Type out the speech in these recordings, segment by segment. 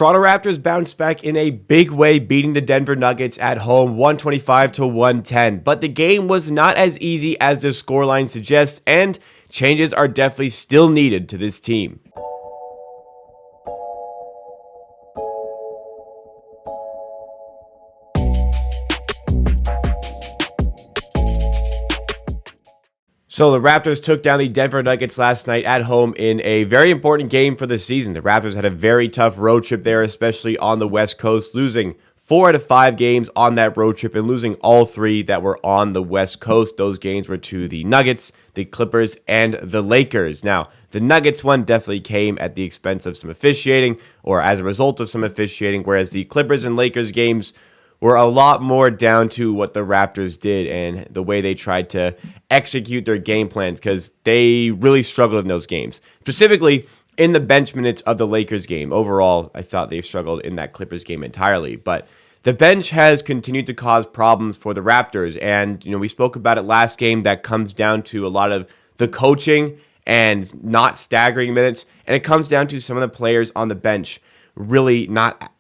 Toronto Raptors bounced back in a big way, beating the Denver Nuggets at home 125-110. But the game was not as easy as the scoreline suggests, and changes are definitely still needed to this team. So the Raptors took down the Denver Nuggets last night at home in a very important game for the season. The Raptors had a very tough road trip there, especially on the West Coast, losing 4 out of 5 games on that road trip and losing all 3 that were on the West Coast. Those games were to the Nuggets, the Clippers, and the Lakers. Now, the Nuggets one definitely came at the expense of some officiating, or as a result of some officiating, whereas the Clippers and Lakers games were a lot more down to what the Raptors did and the way they tried to execute their game plans, because they really struggled in those games. Specifically, in the bench minutes of the Lakers game. Overall, I thought they struggled in that Clippers game entirely. But the bench has continued to cause problems for the Raptors. And, we spoke about it last game. That comes down to a lot of the coaching and not staggering minutes. And it comes down to some of the players on the bench really not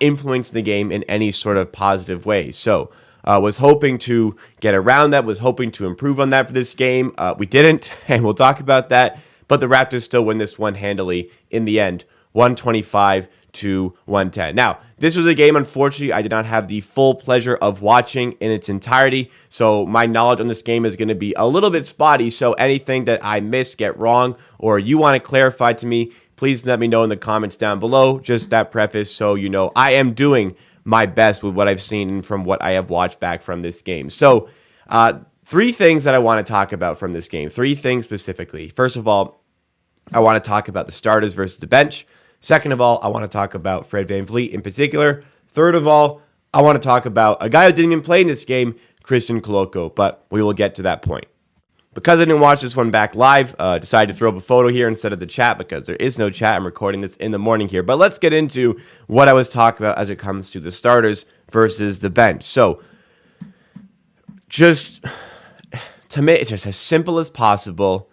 influencing the game in any sort of positive way. So was hoping to get around that, was hoping to improve on that for this game. We didn't, and we'll talk about that. But the Raptors still win this one handily in the end, 125-110. Now, this was a game, unfortunately, I did not have the full pleasure of watching in its entirety. So my knowledge on this game is going to be a little bit spotty. So anything that I miss, get wrong, or you want to clarify to me, please let me know in the comments down below. Just that preface, so you know I am doing my best with what I've seen and from what I have watched back from this game. So 3 things that I want to talk about from this game. 3 things specifically. First of all, I want to talk about the starters versus the bench. Second of all, I want to talk about Fred VanVleet in particular. Third of all, I want to talk about a guy who didn't even play in this game, Christian Koloko, but we will get to that point. Because I didn't watch this one back live, decided to throw up a photo here instead of the chat because there is no chat. I'm recording this in the morning here. But let's get into what I was talking about as it comes to the starters versus the bench. So, just to make it just as simple as possible,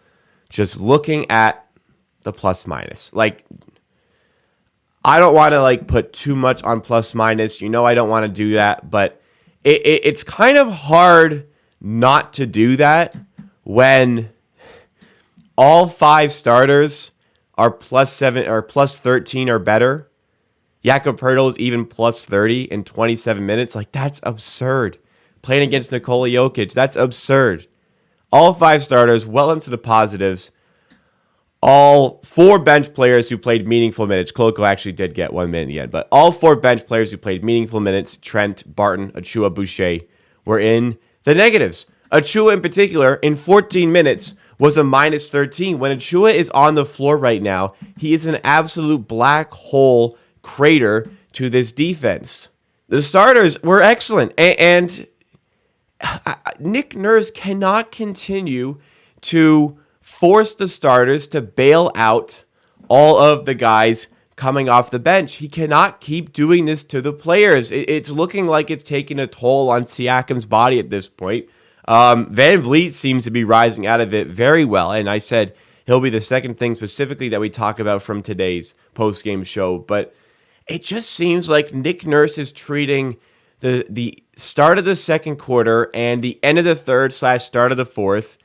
just looking at the plus minus. Like, I don't want to put too much on plus minus. I don't want to do that, but it's kind of hard not to do that when all 5 starters are plus 7 or plus 13 or better. Jakob Poeltl is even plus 30 in 27 minutes. That's absurd. Playing against Nikola Jokic, that's absurd. All 5 starters well into the positives. All 4 bench players who played meaningful minutes. Koloko actually did get 1 minute in the end, but all 4 bench players who played meaningful minutes, Trent, Barton, Achua, Boucher, were in the negatives. Achua in particular, in 14 minutes, was a minus 13. When Achua is on the floor right now, he is an absolute black hole crater to this defense. The starters were excellent, and Nick Nurse cannot continue to force the starters to bail out all of the guys coming off the bench. He cannot keep doing this to the players. It's looking like it's taking a toll on Siakam's body at this point. VanVleet seems to be rising out of it very well, and I said he'll be the second thing specifically that we talk about from today's post-game show, but it just seems like Nick Nurse is treating the start of the second quarter and the end of the third / start of the fourth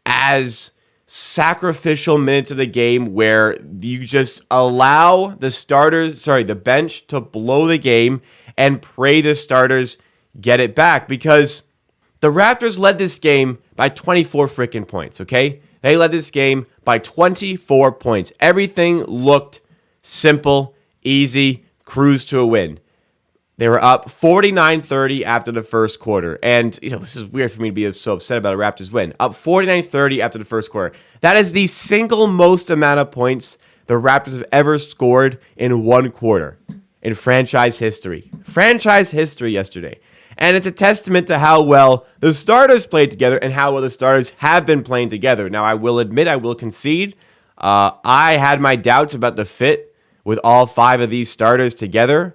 as sacrificial minutes of the game where you just allow the bench to blow the game and pray the starters get it back, because the Raptors led this game by 24 freaking points, okay? They led this game by 24 points. Everything looked simple, easy, cruise to a win. They were up 49-30 after the first quarter. And, this is weird for me to be so upset about a Raptors win. Up 49-30 after the first quarter. That is the single most amount of points the Raptors have ever scored in one quarter in franchise history. Franchise history yesterday. And it's a testament to how well the starters played together and how well the starters have been playing together. Now, I will admit, I will concede, I had my doubts about the fit with all 5 of these starters together.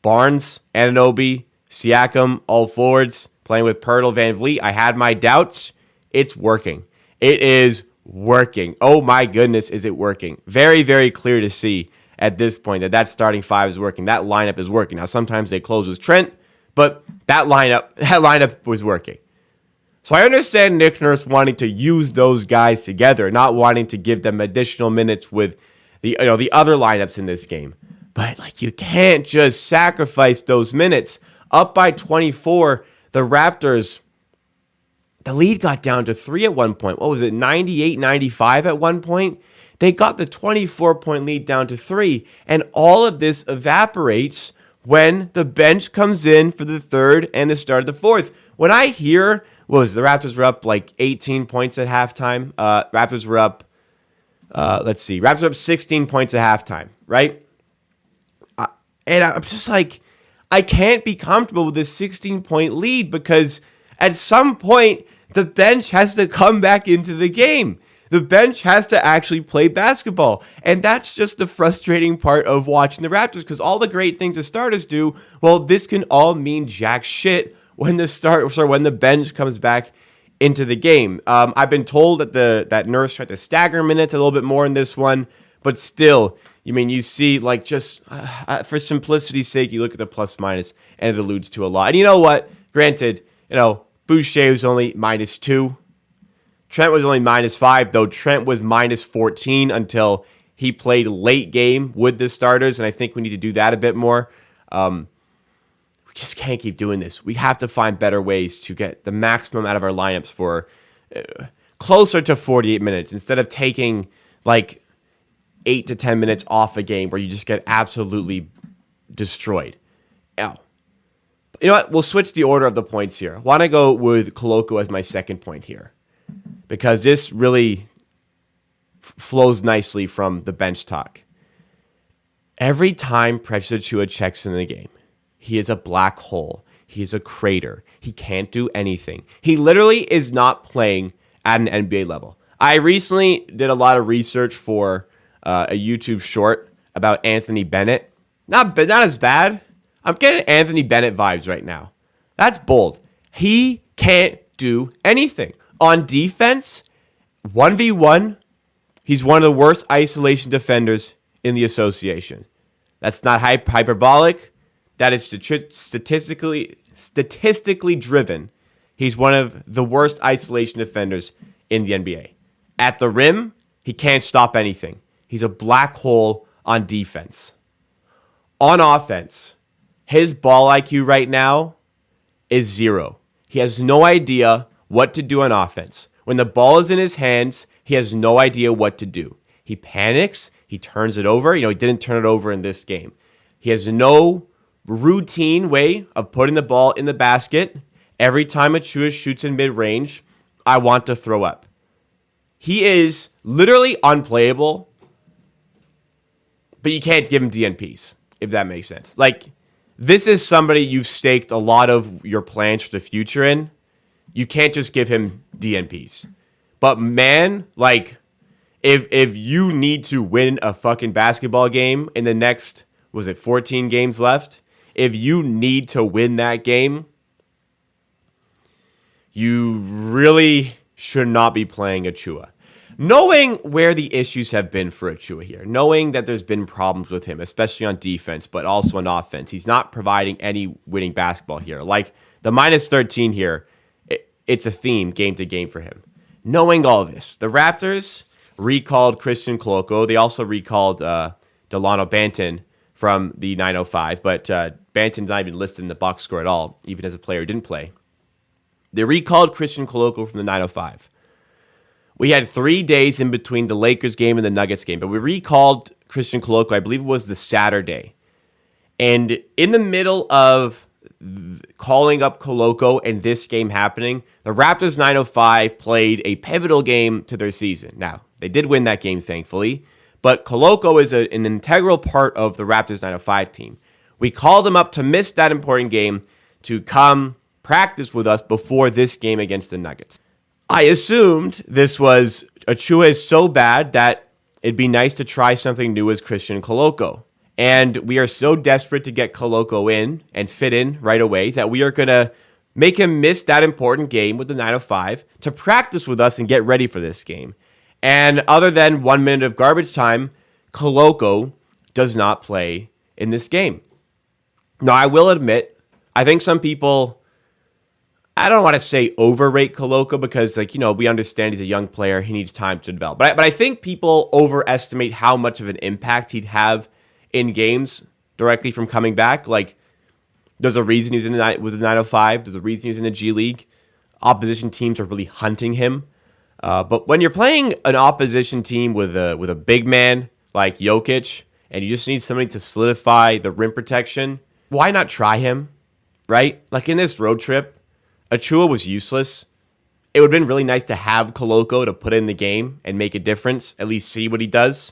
Barnes, Anunoby, Siakam, all forwards, playing with Poeltl, VanVleet. I had my doubts. It's working. It is working. Oh my goodness, is it working. Very, very clear to see. at this point that starting five is working. That lineup is working. Now, sometimes they close with Trent, but that lineup was working. So I understand Nick Nurse wanting to use those guys together, not wanting to give them additional minutes with the other lineups in this game. But like, you can't just sacrifice those minutes. Up by 24, the Raptors, the lead got down to 3 at one point. What was it, 98-95 at one point? They got the 24-point lead down to 3. And all of this evaporates when the bench comes in for the third and the start of the fourth. When I hear, the Raptors were up like 18 points at halftime. Raptors were up, Raptors were up 16 points at halftime, right? And I'm just like, I can't be comfortable with this 16-point lead because at some point, the bench has to come back into the game. The bench has to actually play basketball. And that's just the frustrating part of watching the Raptors, because all the great things the starters do, well, this can all mean jack shit when the bench comes back into the game. I've been told that Nurse tried to stagger minutes a little bit more in this one, but still, you see, like, just for simplicity's sake, you look at the plus minus, and it alludes to a lot. And you know what? Granted, Boucher was only -2. Trent was only -5, though Trent was -14 until he played late game with the starters, and I think we need to do that a bit more. We just can't keep doing this. We have to find better ways to get the maximum out of our lineups for closer to 48 minutes instead of taking like 8 to 10 minutes off a game where you just get absolutely destroyed. Ow. You know what? We'll switch the order of the points here. I want to go with Koloko as my second point here, because this really flows nicely from the bench talk. Every time Precious Achiuwa checks in the game, he is a black hole. He is a crater. He can't do anything. He literally is not playing at an NBA level. I recently did a lot of research for a YouTube short about Anthony Bennett. Not as bad. I'm getting Anthony Bennett vibes right now. That's bold. He can't do anything. On defense, 1v1, he's one of the worst isolation defenders in the association. That's not hyperbolic. That is statistically driven. He's one of the worst isolation defenders in the NBA. At the rim, he can't stop anything. He's a black hole on defense. On offense, his ball IQ right now is 0. He has no idea what to do on offense. When the ball is in his hands, he has no idea what to do. He panics. He turns it over. He didn't turn it over in this game. He has no routine way of putting the ball in the basket. Every time Achiuwa shoots in mid-range, I want to throw up. He is literally unplayable, but you can't give him DNPs, if that makes sense. Like, this is somebody you've staked a lot of your plans for the future in. You can't just give him DNPs. But man, like, if you need to win a fucking basketball game in the next, 14 games left? If you need to win that game, you really should not be playing Achiuwa. Knowing where the issues have been for Achiuwa here, knowing that there's been problems with him, especially on defense, but also on offense, he's not providing any winning basketball here. Like, the -13 here, it's a theme game to game for him. Knowing all this, the Raptors recalled Christian Koloko. They also recalled Delano Banton from the 905, but Banton's not even listed in the box score at all, even as a player who didn't play. They recalled Christian Koloko from the 905. We had 3 days in between the Lakers game and the Nuggets game, but we recalled Christian Koloko, I believe it was the Saturday. And in the middle of calling up Koloko and this game happening, the Raptors 905 played a pivotal game to their season. Now, they did win that game, thankfully, but Koloko is an integral part of the Raptors 905 team. We called him up to miss that important game to come practice with us before this game against the Nuggets. I assumed this was Achiuwa is so bad that it'd be nice to try something new as Christian Koloko. And we are so desperate to get Koloko in and fit in right away that we are going to make him miss that important game with the 905 to practice with us and get ready for this game. And other than 1 minute of garbage time, Koloko does not play in this game. Now, I will admit, I think some people, I don't want to say overrate Koloko because, we understand he's a young player. He needs time to develop. But I think people overestimate how much of an impact he'd have in games directly from coming back. There's a reason he's in with the 905. There's a reason he's in the G League. Opposition teams are really hunting him. But when you're playing an opposition team with a big man like Jokic, and you just need somebody to solidify the rim protection, why not try him, right? In this road trip, Achua was useless. It would have been really nice to have Koloko to put in the game and make a difference, at least see what he does.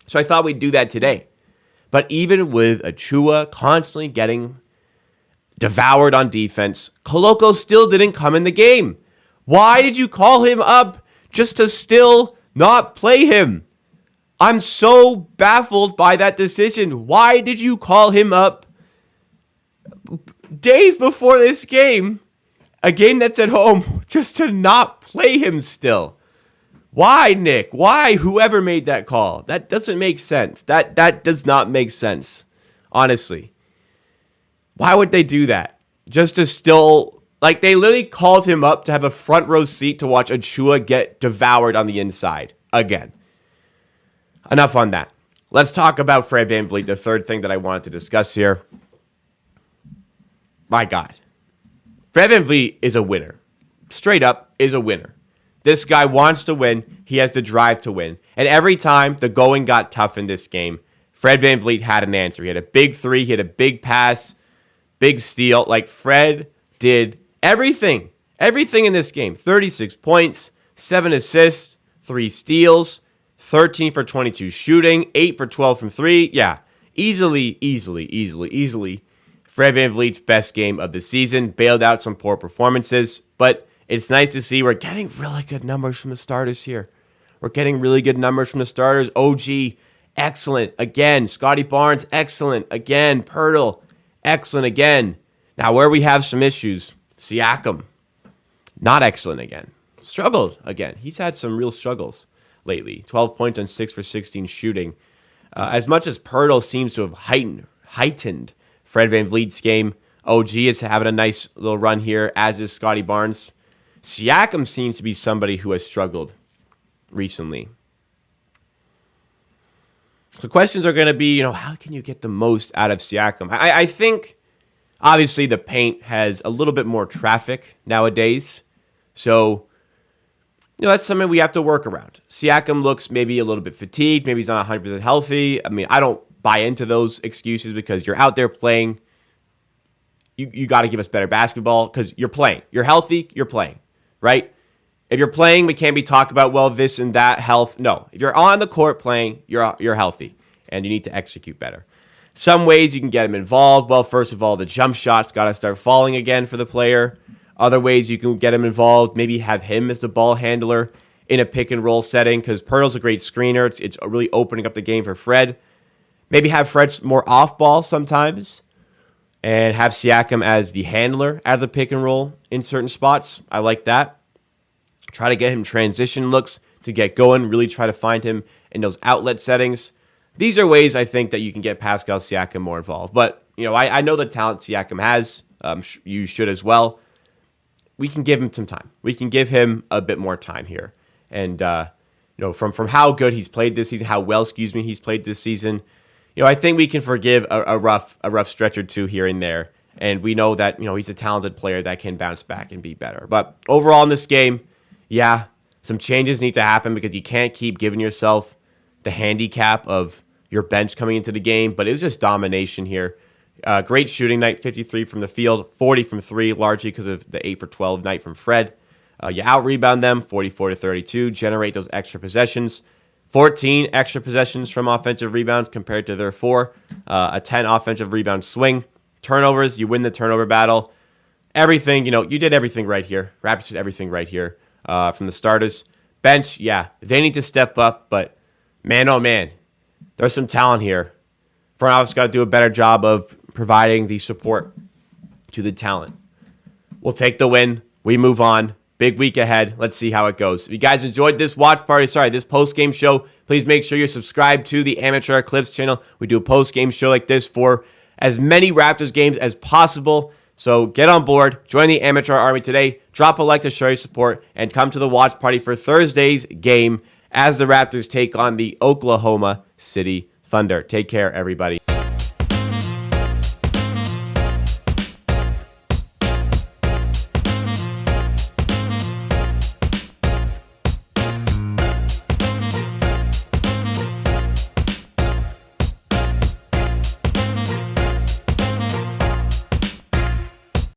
So I thought we'd do that today. But even with Achua constantly getting devoured on defense, Koloko still didn't come in the game. Why did you call him up just to still not play him? I'm so baffled by that decision. Why did you call him up days before this game, a game that's at home, just to not play him still? Why, Nick? Why? Whoever made that call? That doesn't make sense. That does not make sense, honestly. Why would they do that? Just to still, they literally called him up to have a front row seat to watch Achua get devoured on the inside again. Enough on that. Let's talk about Fred VanVleet, the third thing that I wanted to discuss here. My God. Fred VanVleet is a winner. Straight up is a winner. This guy wants to win. He has the drive to win. And every time the going got tough in this game, Fred VanVleet had an answer. He had a big three. He had a big pass, big steal. Fred did everything. Everything in this game. 36 points, 7 assists, 3 steals, 13 for 22 shooting, 8 for 12 from 3. Yeah, easily. Fred VanVleet's best game of the season. Bailed out some poor performances, but it's nice to see we're getting really good numbers from the starters here. We're getting really good numbers from the starters. OG, excellent again. Scottie Barnes, excellent again. Pirtle, excellent again. Now, where we have some issues, Siakam, not excellent again. Struggled again. He's had some real struggles lately. 12 points on 6 for 16 shooting. As much as Pirtle seems to have heightened Fred VanVleet's game, OG is having a nice little run here, as is Scottie Barnes. Siakam seems to be somebody who has struggled recently. The questions are going to be, how can you get the most out of Siakam? I think, obviously, the paint has a little bit more traffic nowadays. So, that's something we have to work around. Siakam looks maybe a little bit fatigued. Maybe he's not 100% healthy. I don't buy into those excuses because you're out there playing. You got to give us better basketball because you're playing. You're healthy, you're playing, right? If you're playing, we can't be talking about, this and that, health. No, if you're on the court playing, you're healthy, and you need to execute better. Some ways you can get him involved. Well, first of all, the jump shot's got to start falling again for the player. Other ways you can get him involved, maybe have him as the ball handler in a pick and roll setting because Pirtle's a great screener. It's really opening up the game for Fred. Maybe have Fred more off ball sometimes and have Siakam as the handler out of the pick and roll in certain spots. I like that. Try to get him transition looks to get going. Really try to find him in those outlet settings. These are ways I think that you can get Pascal Siakam more involved. But, I know the talent Siakam has. You should as well. We can give him some time. We can give him a bit more time here. And, from how good he's played this season, how well, he's played this season, I think we can forgive a rough stretch or two here and there. And we know that, he's a talented player that can bounce back and be better. But overall in this game, yeah, some changes need to happen because you can't keep giving yourself the handicap of your bench coming into the game. But it was just domination here. Great shooting night, 53 from the field, 40 from 3, largely because of the 8 for 12 night from Fred. You out-rebound them, 44-32, generate those extra possessions. 14 extra possessions from offensive rebounds compared to their 4. A 10 offensive rebound swing. Turnovers, you win the turnover battle. Everything, you did everything right here. Raptors did everything right here from the starters. Bench, yeah, they need to step up, but man, oh man, there's some talent here. Front office got to do a better job of providing the support to the talent. We'll take the win. We move on. Big week ahead. Let's see how it goes. If you guys enjoyed this this post-game show, please make sure you're subscribed to the Amateur Eclipse channel. We do a post-game show like this for as many Raptors games as possible. So get on board, join the Amateur Army today, drop a like to show your support, and come to the watch party for Thursday's game as the Raptors take on the Oklahoma City Thunder. Take care, everybody.